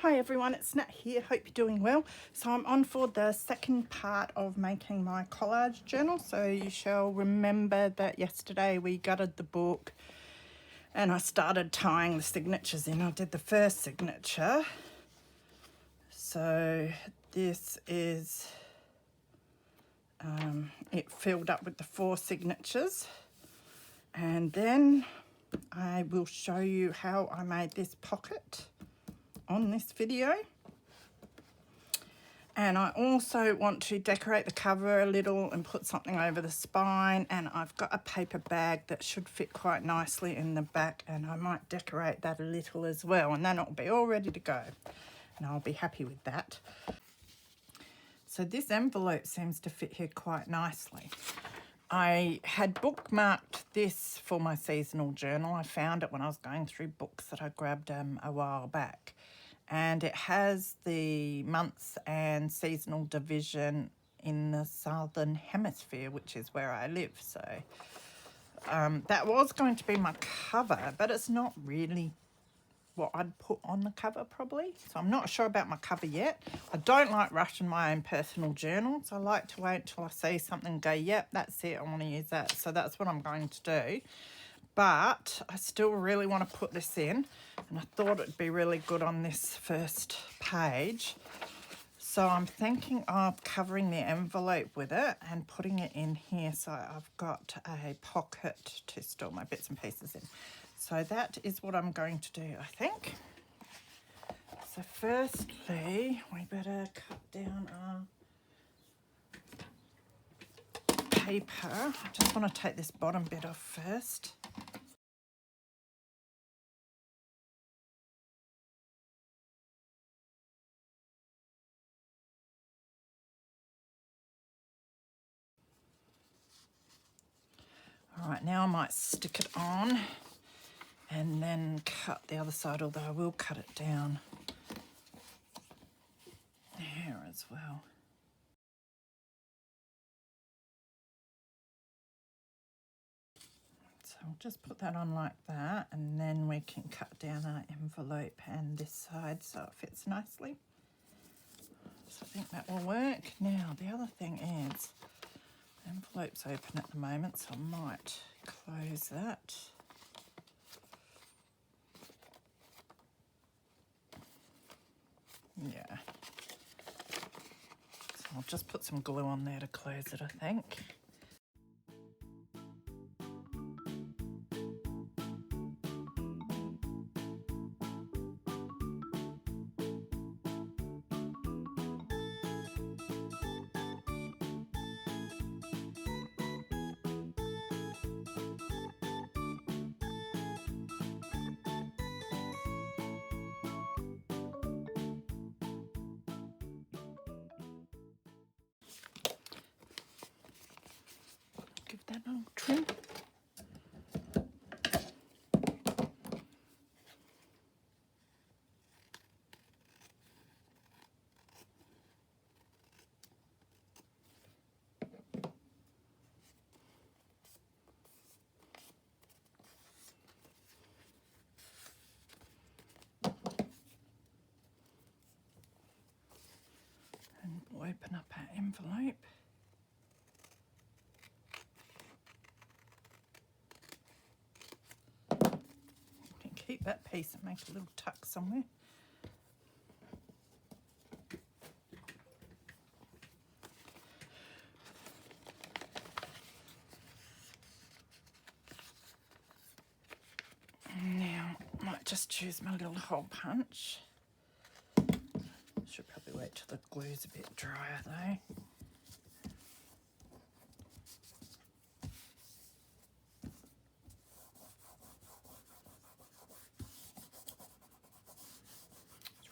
Hi everyone, it's Nat here, hope you're doing well. So I'm on for the second part of making my collage journal. So you shall remember that yesterday we gutted the book and I started tying the signatures in. I did the first signature. So this is, it filled up with the 4 signatures. And then I will show you how I made this pocket on this video. And I also want to decorate the cover a little and put something over the spine, and I've got a paper bag that should fit quite nicely in the back, and I might decorate that a little as well, and then it'll be all ready to go and I'll be happy with that. So this envelope seems to fit here quite nicely. I had bookmarked this for my seasonal journal. I found it when I was going through books that I grabbed a while back. And it has the months and seasonal division in the southern hemisphere, which is where I live. So that was going to be my cover, but it's not really what I'd put on the cover probably. So I'm not sure about my cover yet. I don't like rushing my own personal journals. I like to wait till I see something and go, yep, that's it, I want to use that. So that's what I'm going to do. But I still really want to put this in, and I thought it'd be really good on this first page. So I'm thinking of covering the envelope with it and putting it in here, so I've got a pocket to store my bits and pieces in. So that is what I'm going to do, I think. So firstly, we better cut down our paper. I just want to take this bottom bit off first. All right, now I might stick it on and then cut the other side, although I will cut it down here as well. So I'll just put that on like that, and then we can cut down our envelope and this side so it fits nicely. So I think that will work. Now the other thing is, the envelope's open at the moment, so I might close that. Yeah. So I'll just put some glue on there to close it, I think. Give that a little trim. And we'll open up our envelope. Keep that piece and make a little tuck somewhere. Now, I might just choose my little hole punch. Should probably wait till the glue's a bit drier though.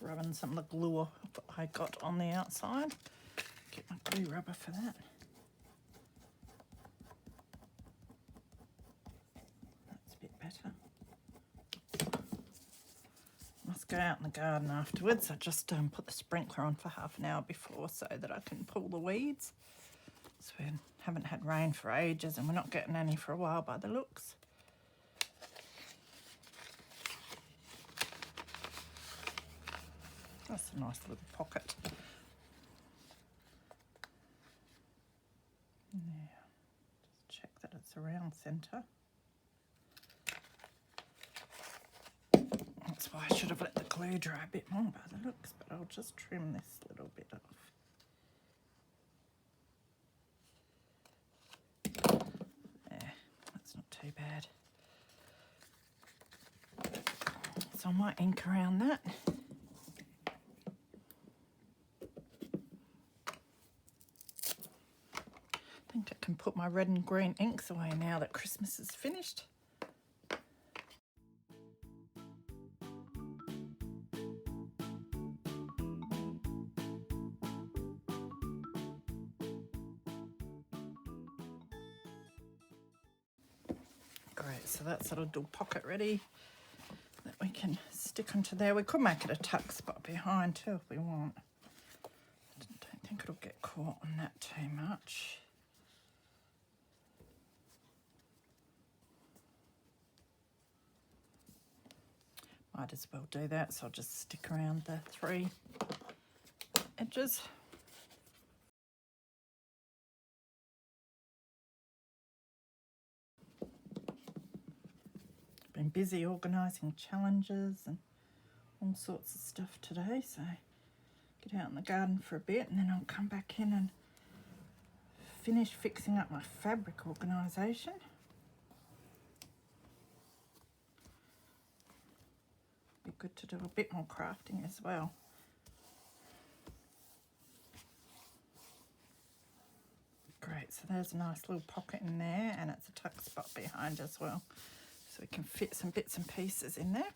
Rubbing some of the glue off I got on the outside. Get my glue rubber for that. That's a bit better. Must go out in the garden afterwards. I just put the sprinkler on for half an hour before so that I can pull the weeds. So we haven't had rain for ages and we're not getting any for a while by the looks. That's a nice little pocket. Now, just check that it's around centre. That's why I should have let the glue dry a bit more by the looks, but I'll just trim this little bit off. There, that's not too bad. So I might ink around that. I think I can put my red and green inks away now that Christmas is finished. Great, so that's a little pocket ready that we can stick onto there. We could make it a tuck spot behind too if we want. I don't think it'll get caught on that too much. Might as well do that, so I'll just stick around the 3 edges. Been busy organising challenges and all sorts of stuff today, so get out in the garden for a bit and then I'll come back in and finish fixing up my fabric organisation. Be good to do a bit more crafting as well. Great, so there's a nice little pocket in there and it's a tuck spot behind as well. So we can fit some bits and pieces in there.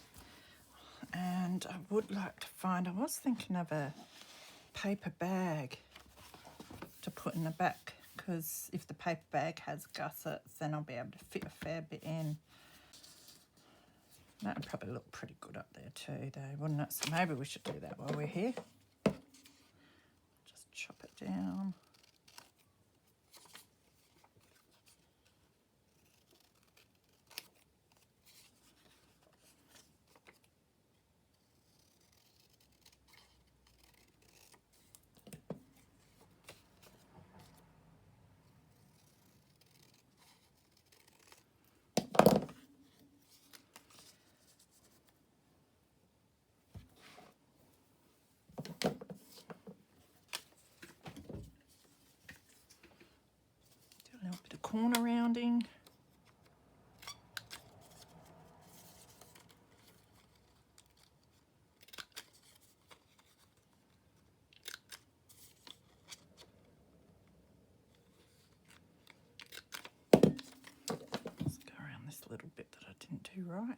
And I would like to find, I was thinking of a paper bag to put in the back, because if the paper bag has gussets, then I'll be able to fit a fair bit in. That would probably look pretty good up there too, though, wouldn't it? So maybe we should do that while we're here. Just chop it down. A little bit of corner rounding. Let's go around this little bit that I didn't do right.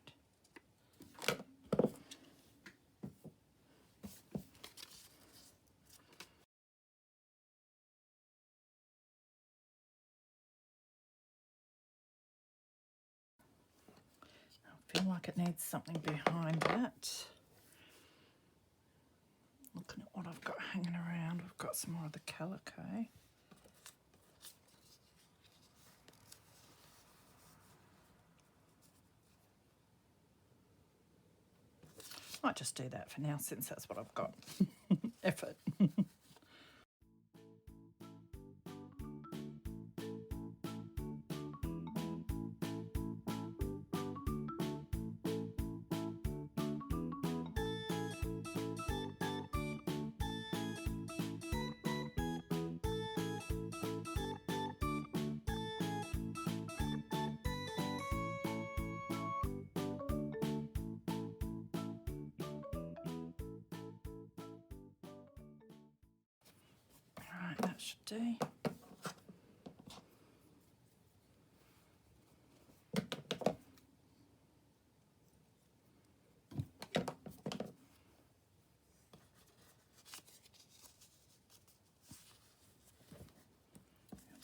I feel like it needs something behind that. Looking at what I've got hanging around, we've got some more of the calico. Might just do that for now since that's what I've got. Effort. Right, that should do.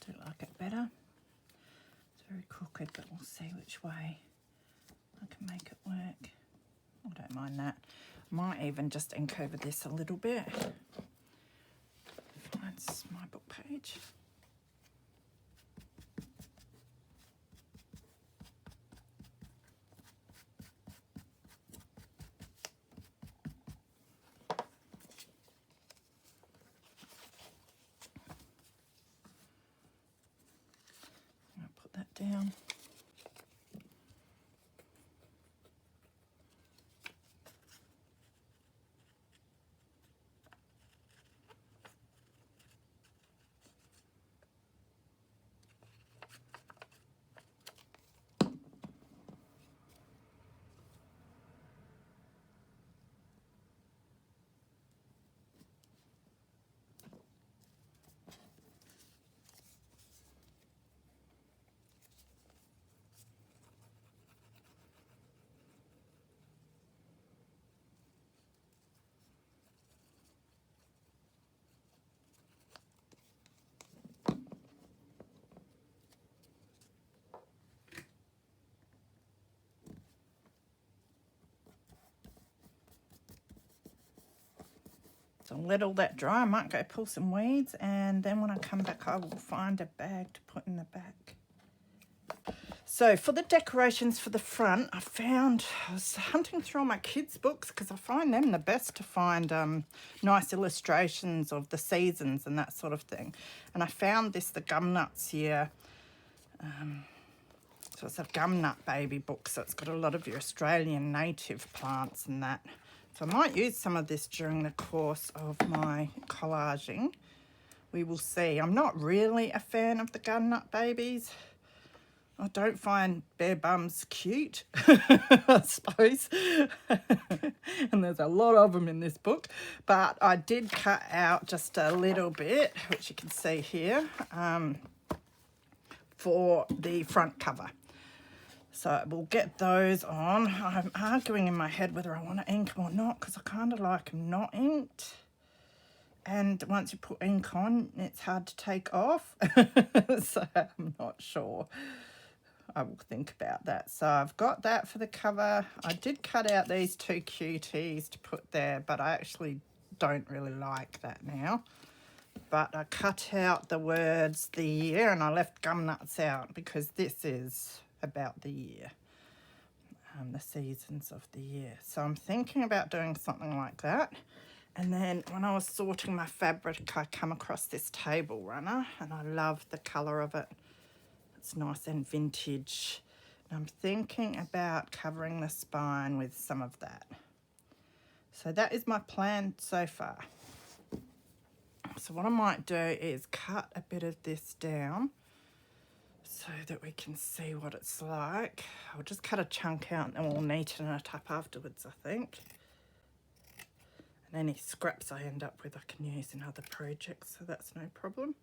Do like it better. It's very crooked, but we'll see which way I can make it work. I don't mind that. Might even just ink over this a little bit. That's my book page. So I'll let all that dry. I might go pull some weeds, and then when I come back I will find a bag to put in the back. So for the decorations for the front, I was hunting through all my kids' books because I find them the best to find nice illustrations of the seasons and that sort of thing. And I found this, the Gum Nuts here. So it's a gum nut baby book, so it's got a lot of your Australian native plants and that. So I might use some of this during the course of my collaging. We will see. I'm not really a fan of the gum nut babies. I don't find bare bums cute, I suppose. And there's a lot of them in this book. But I did cut out just a little bit, which you can see here, for the front cover. So we'll get those on. I'm arguing in my head whether I want to ink them or not, because I kind of like them not inked. And once you put ink on, it's hard to take off. So I'm not sure. I will think about that. So I've got that for the cover. I did cut out these two cuties to put there, but I actually don't really like that now. But I cut out the words the year, and I left gum nuts out because this is about the year, the seasons of the year. So I'm thinking about doing something like that. And then when I was sorting my fabric, I come across this table runner, and I love the colour of it. It's nice and vintage. And I'm thinking about covering the spine with some of that. So that is my plan so far. So what I might do is cut a bit of this down so that we can see what it's like. I'll just cut a chunk out and then we'll neaten it up afterwards, I think. And any scraps I end up with I can use in other projects, so that's no problem.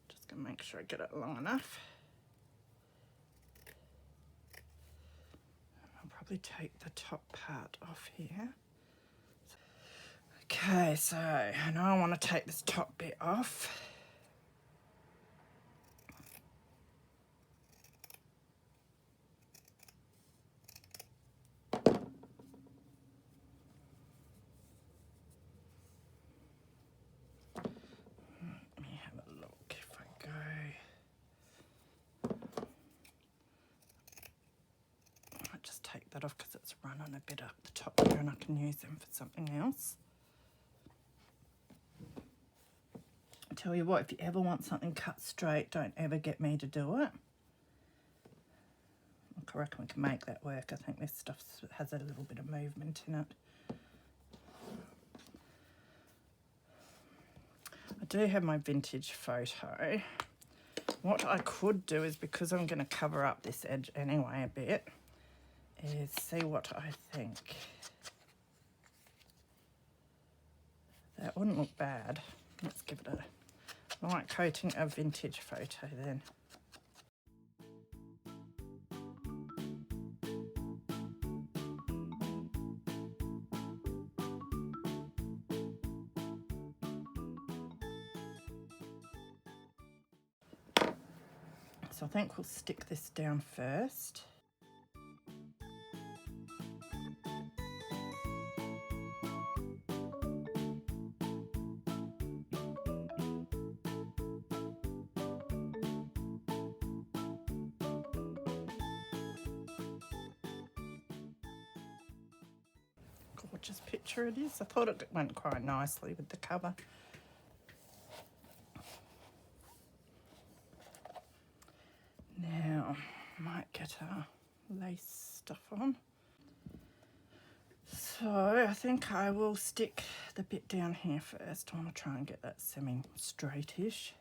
Just gonna make sure I get it long enough. I'll probably take the top part off here. Okay, so I know I want to take this top bit off. Let me have a look if I go. I'll just take that off because it's running a bit up the top here and I can use them for something else. I tell you what, if you ever want something cut straight, don't ever get me to do it. I reckon we can make that work. I think this stuff has a little bit of movement in it. I do have my vintage photo. What I could do is, because I'm going to cover up this edge anyway a bit, is see what I think. That wouldn't look bad. Let's give it a light coating of vintage photo then. So I think we'll stick this down first. Gorgeous picture it is. I thought it went quite nicely with the cover. Now, I might get a lace stuff on. So I think I will stick the bit down here first. I want to try and get that semi-straightish.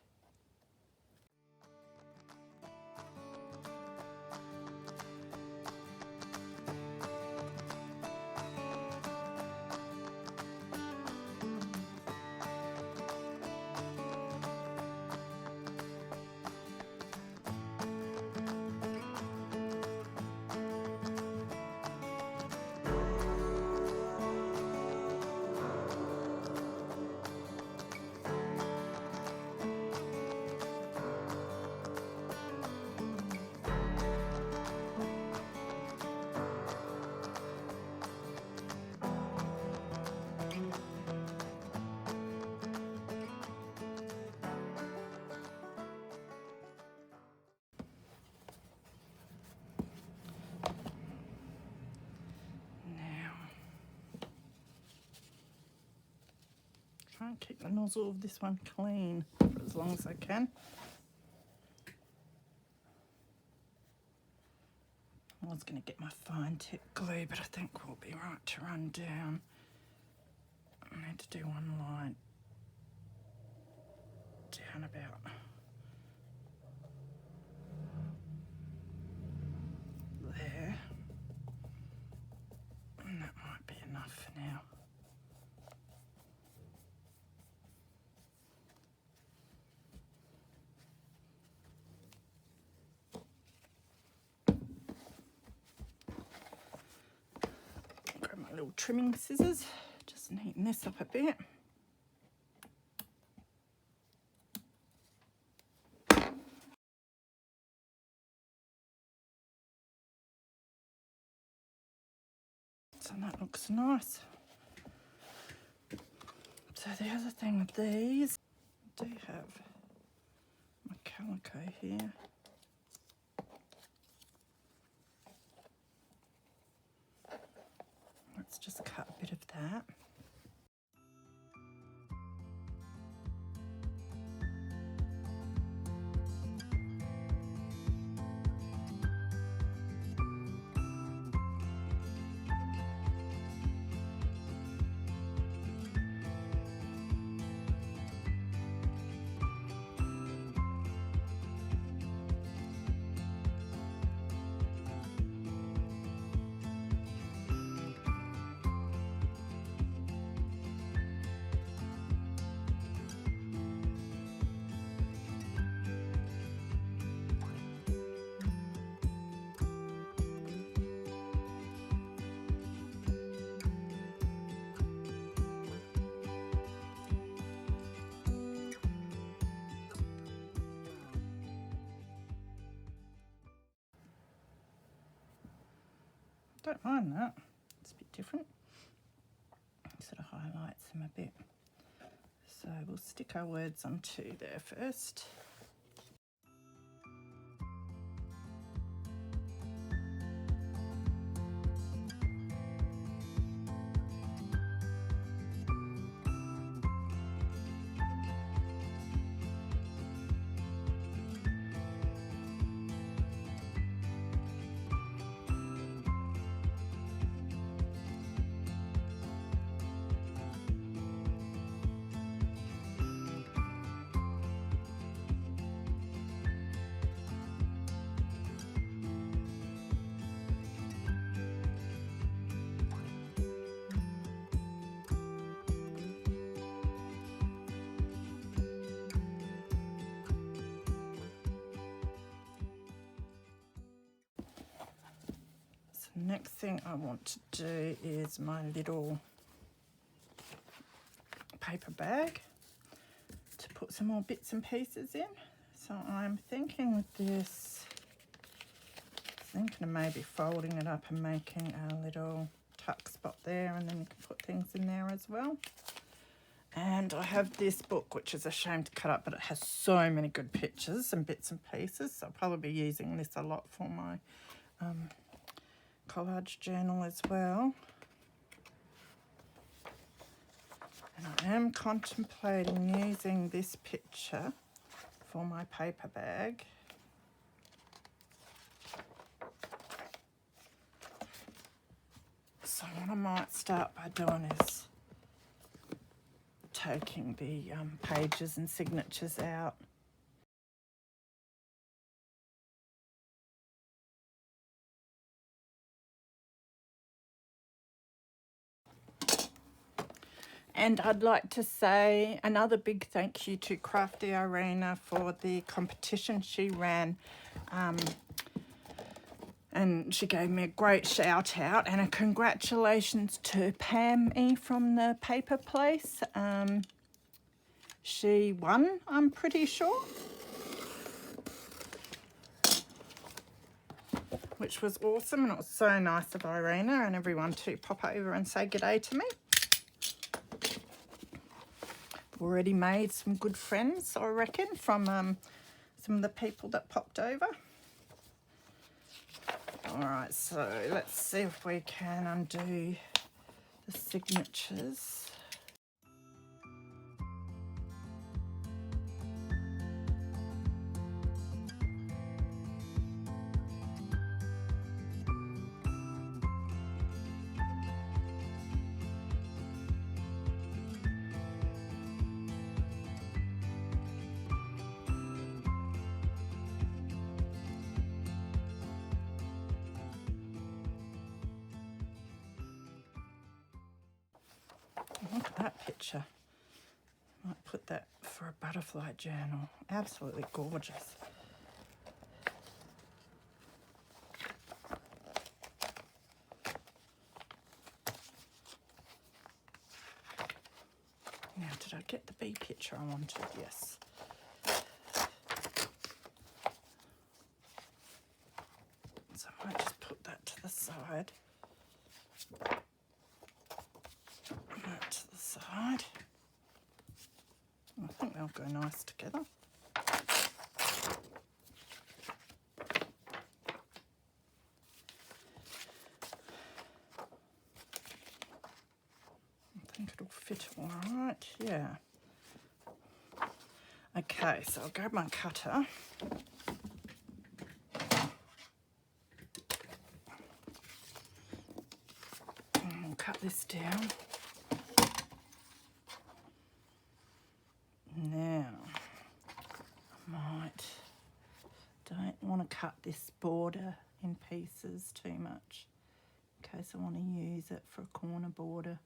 try and keep the nozzle of this one clean for as long as I can. I was going to get my fine tip glue, but I think we'll be right to run down. I need to do one line down about there, and that might be enough for now. Grab my little trimming scissors, just neaten this up a bit. So that looks nice. So the other thing with these, I do have my calico here. Let's just cut a bit of that. Don't mind that, it's a bit different. Sort of highlights them a bit. So we'll stick our words onto there first. Next thing I want to do is my little paper bag to put some more bits and pieces in. So I'm thinking with this, of maybe folding it up and making a little tuck spot there, and then you can put things in there as well. And I have this book, which is a shame to cut up, but it has so many good pictures and bits and pieces. So I'll probably be using this a lot for my collage journal as well. And I am contemplating using this picture for my paper bag. So what I might start by doing is taking the pages and signatures out. And I'd like to say another big thank you to Crafty Arena for the competition she ran. And she gave me a great shout out, and a congratulations to Pam E from the paper place. She won, I'm pretty sure, which was awesome, and it was so nice of Irena and everyone to pop over and say g'day to me. Already made some good friends, I reckon, from some of the people that popped over. All right, so let's see if we can undo the signatures. Look at that picture. Might put that for a butterfly journal. Absolutely gorgeous. Now, did I get the bee picture I wanted? Yes. So I might just put that to the side. That to the side. I think they'll go nice together. I think it'll fit all right, yeah. Okay, so I'll grab my cutter. And I'll cut this down. Now, don't want to cut this border in pieces too much in case I want to use it for a corner border.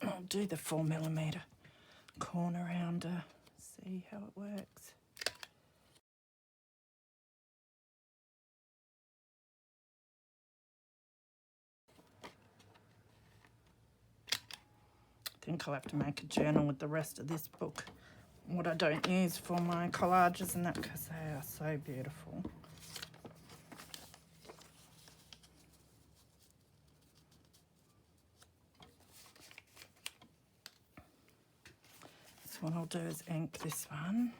I'll do the 4mm corner rounder, see how it works. I think I'll have to make a journal with the rest of this book, what I don't use for my collages and that, because they are so beautiful. So what I'll do is ink this one.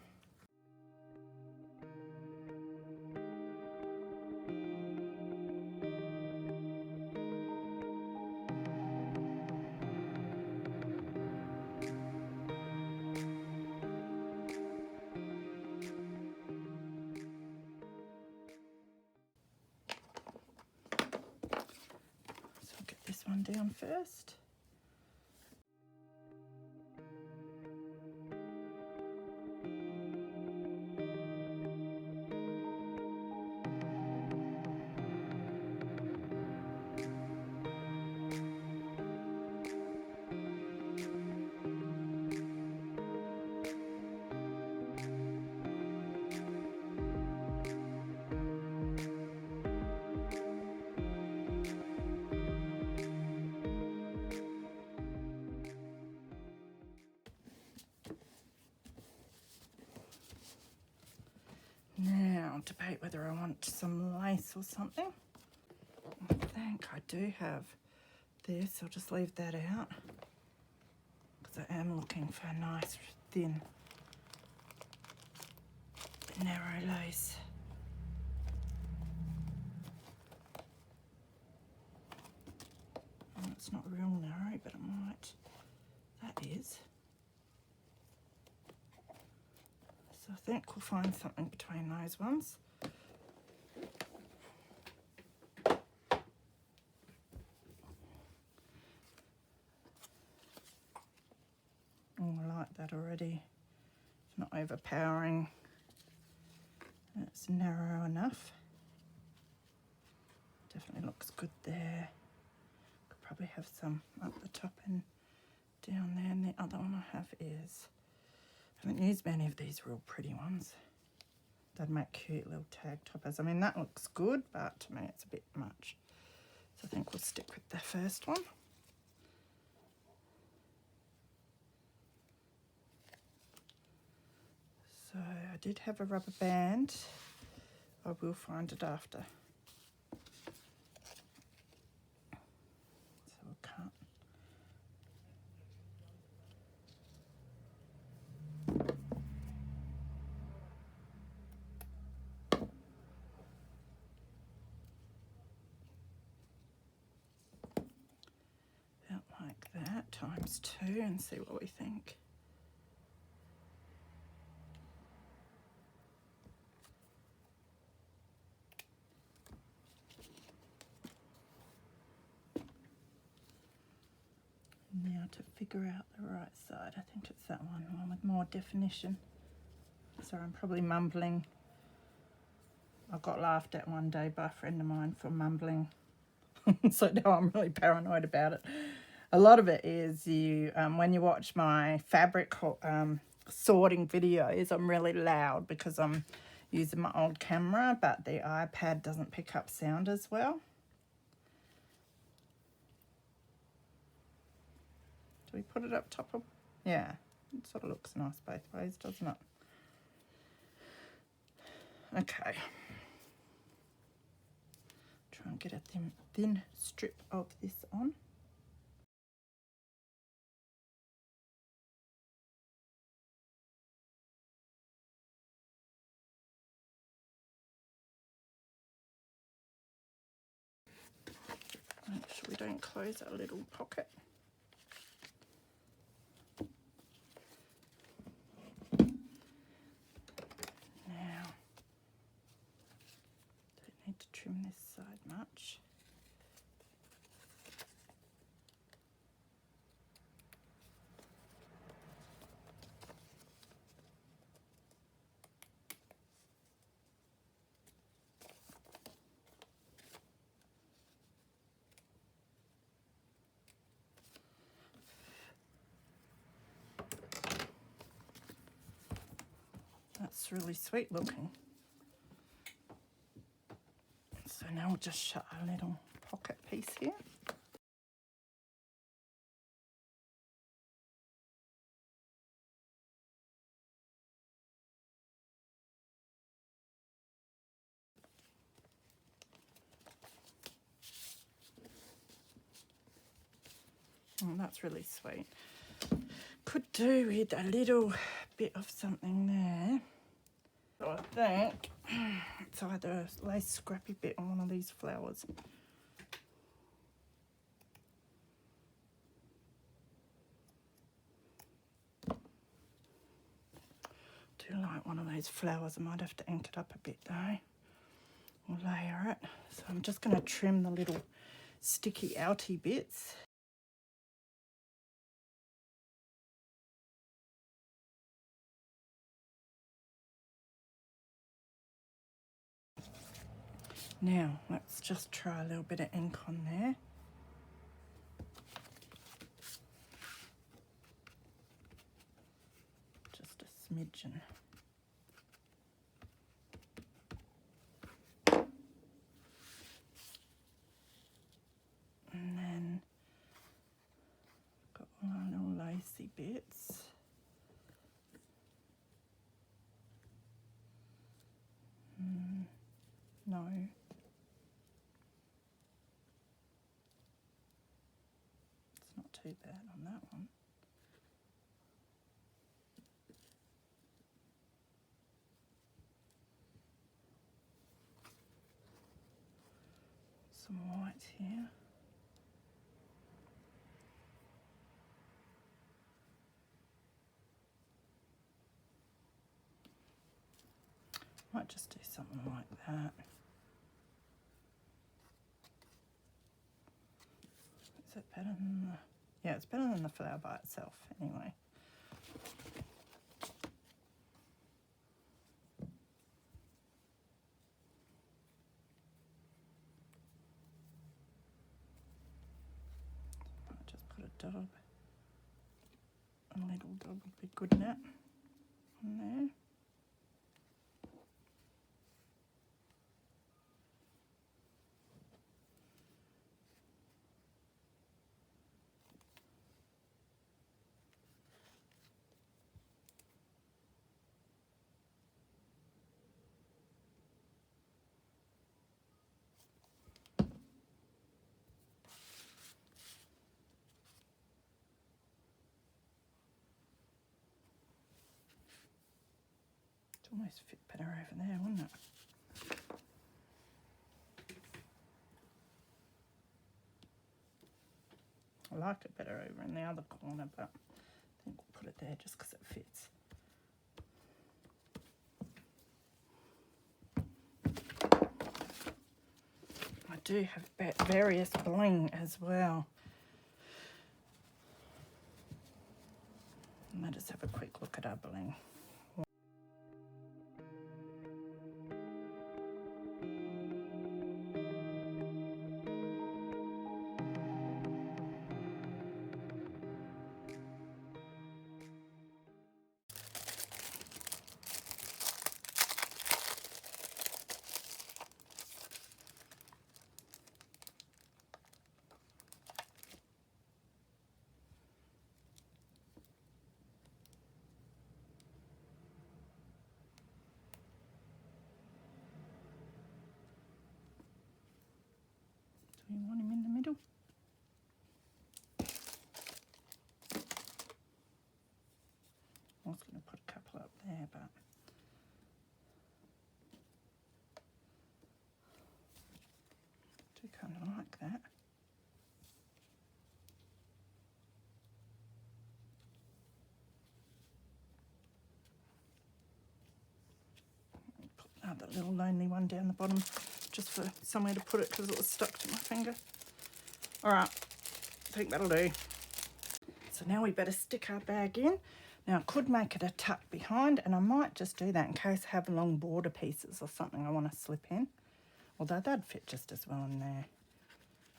So I'll get this one down first. Now, debate whether I want some lace or something. I think I do have this. I'll just leave that out because I am looking for a nice, thin, narrow lace. Oh, it's not real narrow, but it might. That is. So I think we'll find something between those ones. Oh, I like that already. It's not overpowering. It's narrow enough. Definitely looks good there. Could probably have some up the top and down there. And the other one I have is, I haven't used many of these real pretty ones. They'd make cute little tag toppers. I mean, that looks good, but to me it's a bit much. So I think we'll stick with the first one. So I did have a rubber band. I will find it after. So I can't. About like that, ×2, and see what we think. Now to figure out the right side, I think it's that one with more definition. Sorry, I'm probably mumbling. I got laughed at one day by a friend of mine for mumbling, so now I'm really paranoid about it. A lot of it is you, when you watch my fabric sorting videos, I'm really loud because I'm using my old camera, but the iPad doesn't pick up sound as well. Do we put it up top of? Yeah, it sort of looks nice both ways, doesn't it? Okay. Try and get a thin strip of this on. Make sure we don't close our little pocket. Now, don't need to trim this side much. That's really sweet looking. So now we'll just shut our little pocket piece here. Oh, that's really sweet. Could do with a little bit of something there. So I think it's either a lace scrappy bit on one of these flowers. Do like one of those flowers. I might have to ink it up a bit though. Or layer it. So I'm just going to trim the little sticky outy bits. Now, let's just try a little bit of ink on there. Just a smidgen. And then, got all our little lacy bits. No. It's not too bad on that one. Some white here. Might just do something like that. Is it better than the... Yeah, it's better than the flower by itself anyway. Might just put a dab. A little dab would be good now. On there. almost fit better over there, wouldn't it? I like it better over in the other corner, but I think we'll put it there just because it fits. I do have various bling as well. Let us have a quick look at our bling. Do you want him in the middle? I was going to put a couple up there, but I do kind of like that. Put another little lonely one down the bottom just for somewhere to put it because it was stuck to my finger. All right, I think that'll do. So now we better stick our bag in. Now I could make it a tuck behind, and I might just do that in case I have long border pieces or something I want to slip in. Although that'd fit just as well in there.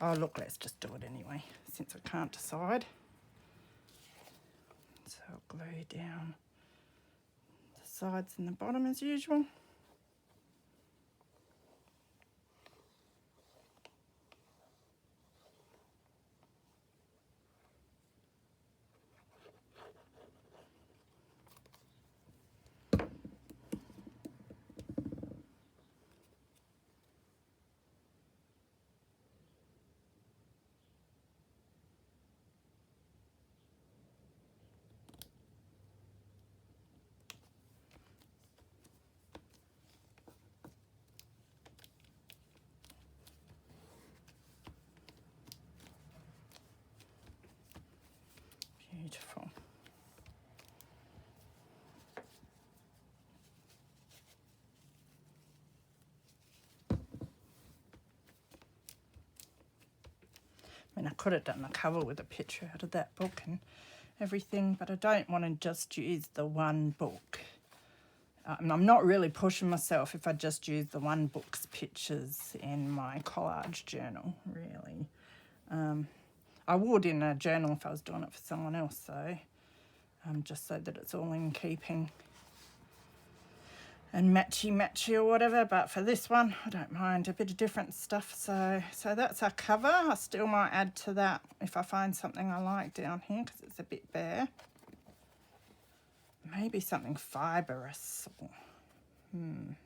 Oh look, let's just do it anyway, since I can't decide. So I'll glue down the sides and the bottom as usual. Beautiful. I mean, I could have done the cover with a picture out of that book and everything, but I don't want to just use the one book. I'm not really pushing myself if I just use the one book's pictures in my collage journal, really. I would in a journal if I was doing it for someone else, though, just so that it's all in keeping and matchy or whatever. But for this one, I don't mind a bit of different stuff. So that's our cover. I still might add to that if I find something I like down here because it's a bit bare. Maybe something fibrous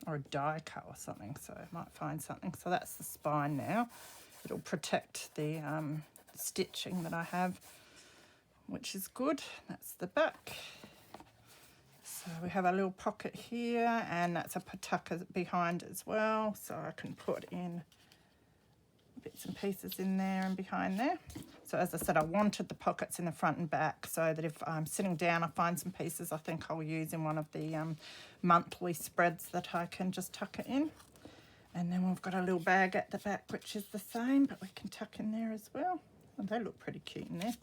or a die cut or something. So I might find something. So that's the spine now. It'll protect the stitching that I have, which is good. That's the back. So we have a little pocket here, and that's a tuck behind as well, so I can put in bits and pieces in there and behind there. So as I said, I wanted the pockets in the front and back so that if I'm sitting down I find some pieces I think I'll use in one of the monthly spreads that I can just tuck it in. And then we've got a little bag at the back which is the same, but we can tuck in there as well. And they look pretty cute in there.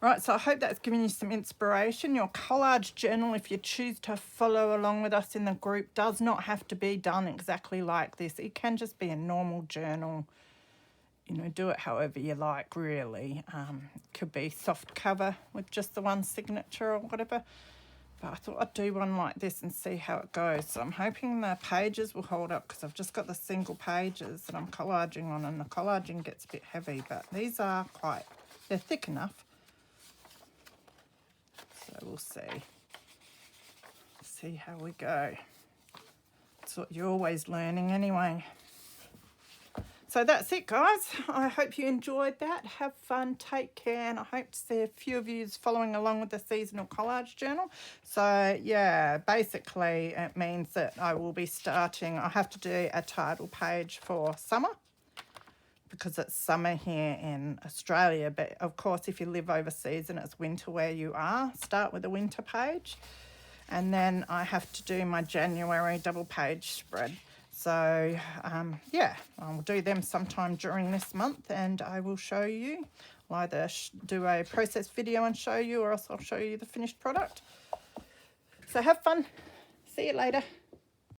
Right, so I hope that's given you some inspiration. Your collage journal, if you choose to follow along with us in the group, does not have to be done exactly like this. It can just be a normal journal. You know, do it however you like, really. It could be soft cover with just the one signature or whatever. But I thought I'd do one like this and see how it goes. So I'm hoping the pages will hold up because I've just got the single pages that I'm collaging on, and the collaging gets a bit heavy, but these are they're thick enough. So we'll see how we go. That's what you're always learning anyway. So that's it, guys. I hope you enjoyed that. Have fun, take care, and I hope to see a few of you following along with the seasonal collage journal. So yeah, basically it means that I will be starting, I have to do a title page for summer because it's summer here in Australia. But of course, if you live overseas and it's winter where you are, start with a winter page. And then I have to do my January double page spread. So yeah, I'll do them sometime during this month and I will show you. I'll either do a process video and show you, or else I'll show you the finished product. So have fun. See you later.